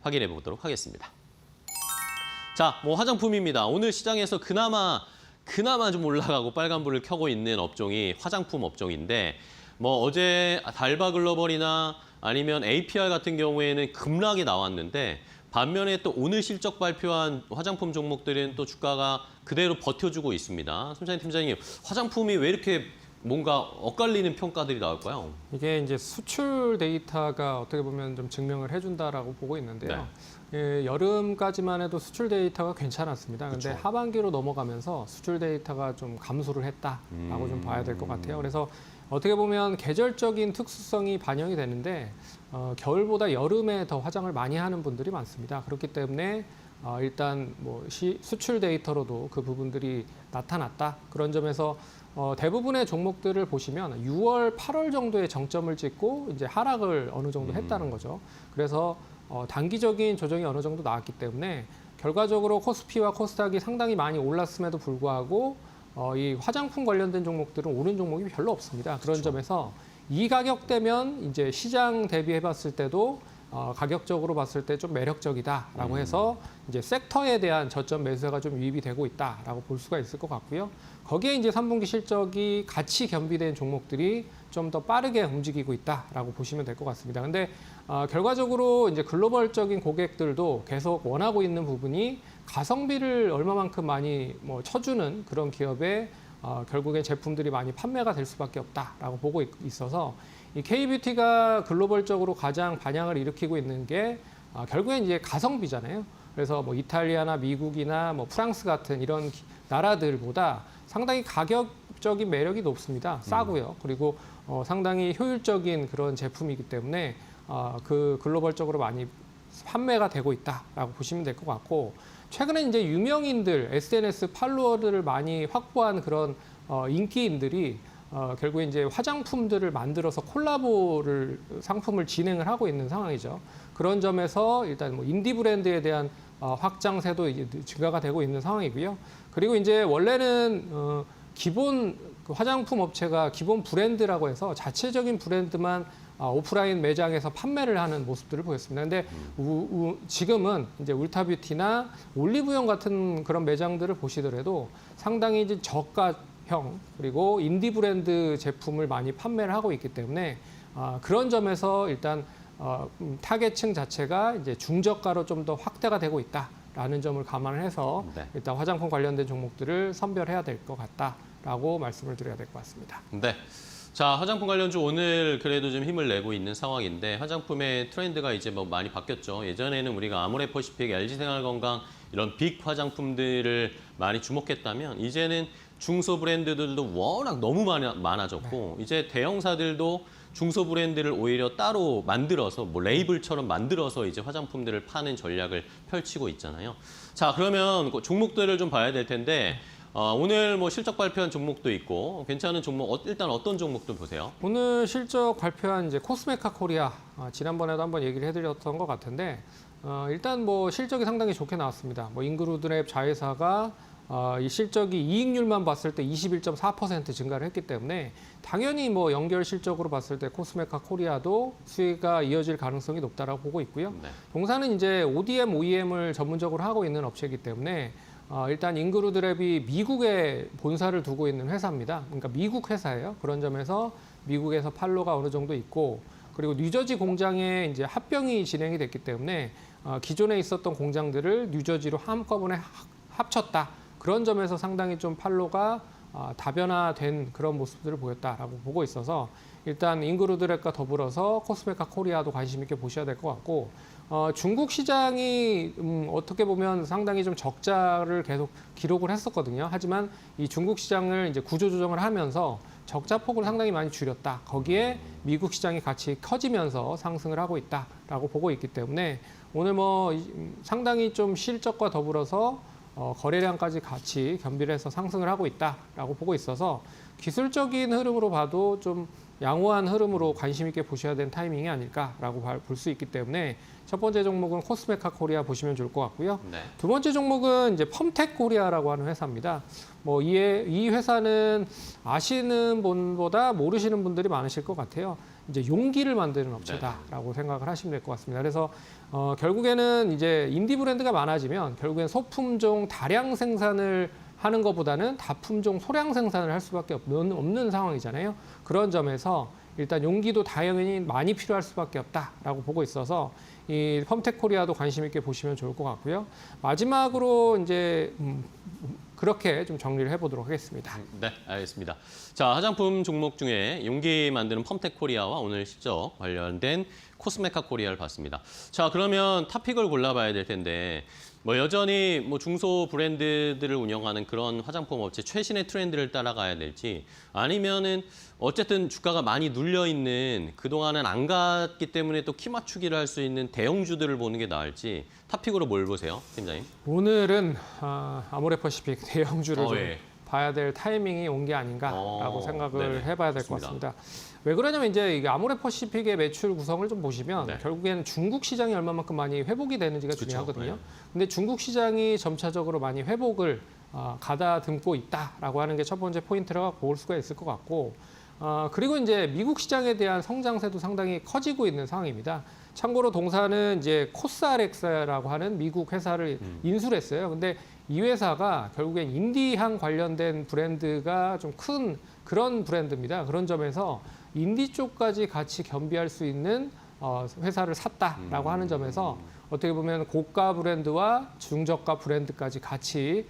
확인해 보도록 하겠습니다. 자, 화장품입니다. 오늘 시장에서 그나마 좀 올라가고 빨간불을 켜고 있는 업종이 화장품 업종인데 어제 달바 글로벌이나 아니면 APR 같은 경우에는 급락이 나왔는데 반면에 또 오늘 실적 발표한 화장품 종목들은 또 주가가 그대로 버텨주고 있습니다. 손찬희 팀장님, 화장품이 왜 이렇게 뭔가 엇갈리는 평가들이 나올까요? 이게 이제 수출 데이터가 어떻게 보면 좀 증명을 해준다라고 보고 있는데요. 예, 여름까지만 해도 수출 데이터가 괜찮았습니다. 그런데 하반기로 넘어가면서 수출 데이터가 좀 감소를 했다라고 좀 봐야 될 것 같아요. 그래서 어떻게 보면 계절적인 특수성이 반영이 되는데 겨울보다 여름에 더 화장을 많이 하는 분들이 많습니다. 그렇기 때문에 일단 수출 데이터로도 그 부분들이 나타났다. 그런 점에서 대부분의 종목들을 보시면 6월, 8월 정도의 정점을 찍고 이제 하락을 어느 정도 했다는 거죠. 그래서 단기적인 조정이 어느 정도 나왔기 때문에 결과적으로 코스피와 코스닥이 상당히 많이 올랐음에도 불구하고 이 화장품 관련된 종목들은 오른 종목이 별로 없습니다. 그런 점에서 이 가격대면 이제 시장 대비해봤을 때도 가격적으로 봤을 때 좀 매력적이다라고 해서 이제 섹터에 대한 저점 매수가 좀 유입이 되고 있다라고 볼 수가 있을 것 같고요. 거기에 이제 3분기 실적이 같이 겸비된 종목들이 좀 더 빠르게 움직이고 있다라고 보시면 될 것 같습니다. 근데 결과적으로 이제 글로벌적인 고객들도 계속 원하고 있는 부분이 가성비를 얼마만큼 많이 쳐주는 그런 기업에 결국엔 제품들이 많이 판매가 될 수밖에 없다라고 보고 있어서 이 K뷰티가 글로벌적으로 가장 반향을 일으키고 있는 게 결국엔 이제 가성비잖아요. 그래서 이탈리아나 미국이나 프랑스 같은 이런 나라들보다 상당히 가격적인 매력이 높습니다. 싸고요. 그리고 상당히 효율적인 그런 제품이기 때문에 그 글로벌적으로 많이 판매가 되고 있다라고 보시면 될 것 같고 최근에 이제 유명인들 SNS 팔로워들을 많이 확보한 그런 인기인들이 결국에 이제 화장품들을 만들어서 콜라보를 상품을 진행을 하고 있는 상황이죠. 그런 점에서 일단 인디 브랜드에 대한 확장세도 이제 증가가 되고 있는 상황이고요. 그리고 이제 원래는 기본 화장품 업체가 기본 브랜드라고 해서 자체적인 브랜드만 오프라인 매장에서 판매를 하는 모습들을 보였습니다. 근데 지금은 이제 울타뷰티나 올리브영 같은 그런 매장들을 보시더라도 상당히 이제 저가형 그리고 인디 브랜드 제품을 많이 판매를 하고 있기 때문에 그런 점에서 일단 타겟층 자체가 이제 중저가로 좀 더 확대가 되고 있다라는 점을 감안을 해서 일단 화장품 관련된 종목들을 선별해야 될 것 같다라고 말씀을 드려야 될 것 같습니다. 네. 자, 화장품 관련주 오늘 그래도 좀 힘을 내고 있는 상황인데 화장품의 트렌드가 이제 많이 바뀌었죠. 예전에는 우리가 아모레퍼시픽, LG생활건강 이런 빅 화장품들을 많이 주목했다면 이제는 중소 브랜드들도 워낙 너무 많아졌고 이제 대형사들도 중소 브랜드를 오히려 따로 만들어서 레이블처럼 만들어서 이제 화장품들을 파는 전략을 펼치고 있잖아요. 자, 그러면 종목들을 좀 봐야 될 텐데 오늘 실적 발표한 종목도 있고 괜찮은 종목 일단 어떤 종목들 보세요? 오늘 실적 발표한 이제 코스메카 코리아 지난번에도 한번 얘기를 해드렸던 것 같은데 일단 실적이 상당히 좋게 나왔습니다. 인그루드랩 자회사가 이 실적이 이익률만 봤을 때 21.4% 증가를 했기 때문에 당연히 연결 실적으로 봤을 때 코스메카 코리아도 수혜가 이어질 가능성이 높다라고 보고 있고요. 동사는 이제 ODM, OEM을 전문적으로 하고 있는 업체이기 때문에 일단 인그루드랩이 미국에 본사를 두고 있는 회사입니다. 그러니까 미국 회사예요. 그런 점에서 미국에서 판로가 어느 정도 있고 그리고 뉴저지 공장에 이제 합병이 진행이 됐기 때문에 기존에 있었던 공장들을 뉴저지로 한꺼번에 합쳤다. 그런 점에서 상당히 좀 판로가 다변화된 그런 모습들을 보였다라고 보고 있어서 일단 인그루드랩과 더불어서 코스메카 코리아도 관심 있게 보셔야 될 것 같고 중국 시장이 어떻게 보면 상당히 좀 적자를 계속 기록을 했었거든요. 하지만 이 중국 시장을 이제 구조조정을 하면서 적자 폭을 상당히 많이 줄였다. 거기에 미국 시장이 같이 커지면서 상승을 하고 있다라고 보고 있기 때문에 오늘 상당히 좀 실적과 더불어서 거래량까지 같이 겸비를 해서 상승을 하고 있다라고 보고 있어서 기술적인 흐름으로 봐도 좀 양호한 흐름으로 관심 있게 보셔야 되는 타이밍이 아닐까라고 볼 수 있기 때문에 첫 번째 종목은 코스메카 코리아 보시면 좋을 것 같고요. 두 번째 종목은 이제 펌텍 코리아라고 하는 회사입니다. 이 회사는 아시는 분보다 모르시는 분들이 많으실 것 같아요. 이제 용기를 만드는 업체다라고 생각을 하시면 될 것 같습니다. 그래서 결국에는 이제 인디 브랜드가 많아지면 결국엔 소품종 다량 생산을 하는 것보다는 다품종 소량 생산을 할 수밖에 없는 상황이잖아요. 그런 점에서 일단 용기도 당연히 많이 필요할 수밖에 없다라고 보고 있어서 이 펌텍 코리아도 관심 있게 보시면 좋을 것 같고요. 마지막으로 이제 그렇게 좀 정리를 해보도록 하겠습니다. 네, 알겠습니다. 자, 화장품 종목 중에 용기 만드는 펌텍 코리아와 오늘 실적 관련된 코스메카 코리아를 봤습니다. 자, 그러면 탑픽을 골라봐야 될 텐데 뭐 여전히 뭐 중소 브랜드들을 운영하는 그런 화장품 업체 최신의 트렌드를 따라가야 될지 아니면은 어쨌든 주가가 많이 눌려 있는 그동안은 안 갔기 때문에 또 키 맞추기를 할 수 있는 대형주들을 보는 게 나을지 탑픽으로 뭘 보세요, 팀장님? 오늘은 아모레퍼시픽 대형주를 좀 예. 봐야 될 타이밍이 온 게 아닌가라고 생각을 네네. 해봐야 될 것 좋습니다. 같습니다. 왜 그러냐면 이제 이게 아모레퍼시픽의 매출 구성을 좀 보시면 네. 결국에는 중국 시장이 얼마만큼 많이 회복이 되는지가 그쵸. 중요하거든요. 네. 근데 중국 시장이 점차적으로 많이 회복을 가다듬고 있다라고 하는 게 첫 번째 포인트라고 볼 수가 있을 것 같고 그리고 이제 미국 시장에 대한 성장세도 상당히 커지고 있는 상황입니다. 참고로 동사는 이제 코스알엑스라고 하는 미국 회사를 인수를 했어요. 근데 이 회사가 결국엔 인디향 관련된 브랜드가 좀 큰 그런 브랜드입니다. 그런 점에서 인디 쪽까지 같이 겸비할 수 있는 회사를 샀다라고 하는 점에서 어떻게 보면 고가 브랜드와 중저가 브랜드까지 같이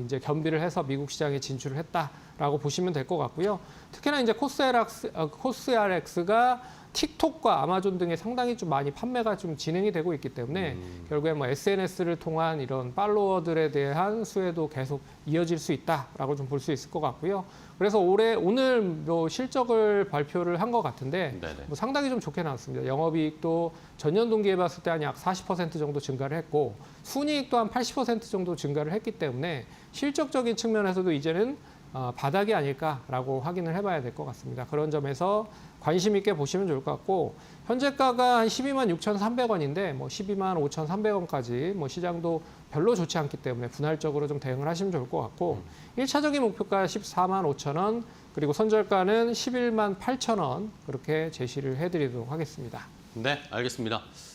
이제 겸비를 해서 미국 시장에 진출을 했다라고 보시면 될 것 같고요. 특히나 이제 코스알엑스가 틱톡과 아마존 등에 상당히 좀 많이 판매가 좀 진행이 되고 있기 때문에 결국에 뭐 SNS를 통한 이런 팔로워들에 대한 수혜도 계속 이어질 수 있다라고 좀 볼 수 있을 것 같고요. 그래서 오늘 뭐 실적을 발표를 한 것 같은데 뭐 상당히 좀 좋게 나왔습니다. 영업이익도 전년 동기에 봤을 때 한 약 40% 정도 증가를 했고 순이익도 한 80% 정도 증가를 했기 때문에 실적적인 측면에서도 이제는 바닥이 아닐까라고 확인을 해봐야 될 것 같습니다. 그런 점에서 관심 있게 보시면 좋을 것 같고 현재가가 한 12만 6,300원인데 뭐 12만 5,300원까지 뭐 시장도 별로 좋지 않기 때문에 분할적으로 좀 대응을 하시면 좋을 것 같고 1차적인 목표가 14만 5천원 그리고 선절가는 11만 8천원 그렇게 제시를 해드리도록 하겠습니다. 네, 알겠습니다.